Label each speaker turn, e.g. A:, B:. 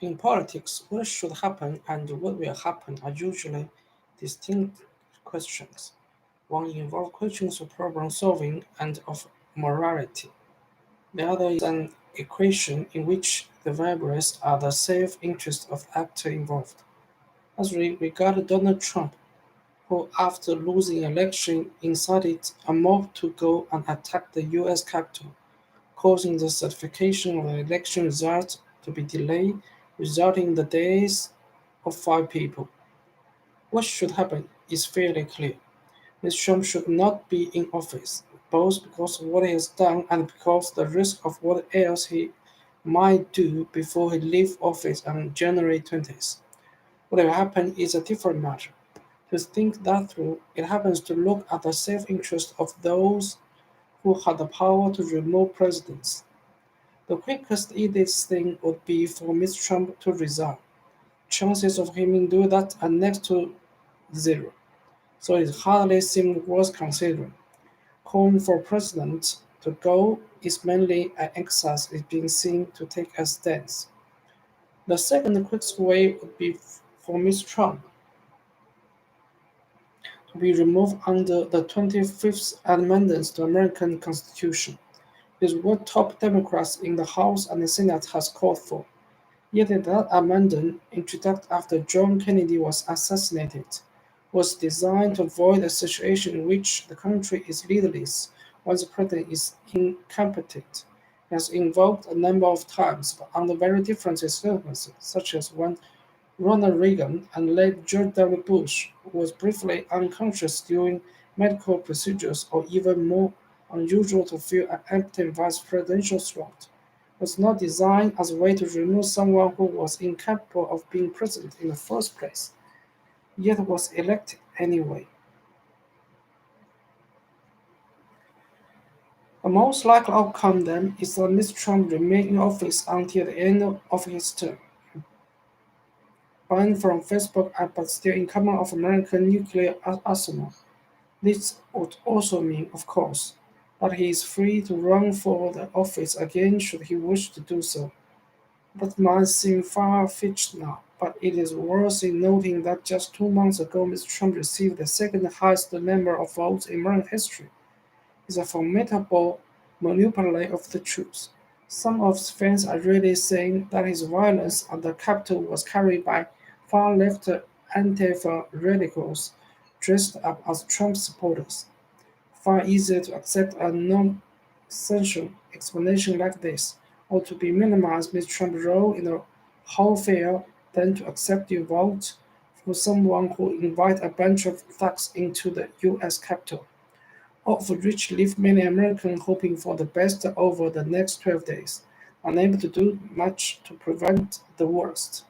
A: In politics, what should happen and what will happen are usually distinct questions. One involves questions of problem solving and of morality. The other is an equation in which the variables are the self-interest of the actor involved. As we regard Donald Trump, who after losing election incited a mob to go and attack the US Capitol, causing the certification of the election result to be delayed, resulting in the deaths of 5 people. What should happen is fairly clear. Mr. Trump should not be in office, both because of what he has done and because of the risk of what else he might do before he leaves office on January 20th. What will happen is a different matter. To think that through, it happens to look at the self-interest of those who had the power to remove presidents. The quickest easiest thing would be for Mr. Trump to resign. Chances of him doing that are next to zero, so it hardly seems worth considering. Calling for president to go is mainly an exercise is being seen to take a stance. The second quickest way would be for Mr. Trump to be removed under the 25th Amendment to the American Constitution. It is what top Democrats in the House and the Senate has called for. Yet that amendment, introduced after John Kennedy was assassinated, was designed to avoid a situation in which the country is leaderless when the president is incompetent. It has invoked a number of times, but under very different circumstances, such as when Ronald Reagan and late George W. Bush was briefly unconscious during medical procedures, or even more unusual to fill an empty vice presidential slot, was not designed as a way to remove someone who was incapable of being president in the first place, yet was elected anyway. The most likely outcome then is that Mr. Trump remains in office until the end of his term, banned from Facebook but still in command of American nuclear arsenal. This would also mean, of course, that he is free to run for the office again should he wish to do so. That might seem far-fetched now, but it is worth noting that just 2 months ago Mr. Trump received the second highest number of votes in American history. It's a formidable manipulator of the truth. Some of his fans are really saying that his violence at the Capitol was carried by far-left Antifa radicals dressed up as Trump supporters. Far easier to accept a non-essential explanation like this, or to be minimized Mr. Trump's role in the whole affair than to accept your vote for someone who invited a bunch of thugs into the US Capitol, all of which leave many Americans hoping for the best over the next 12 days, unable to do much to prevent the worst.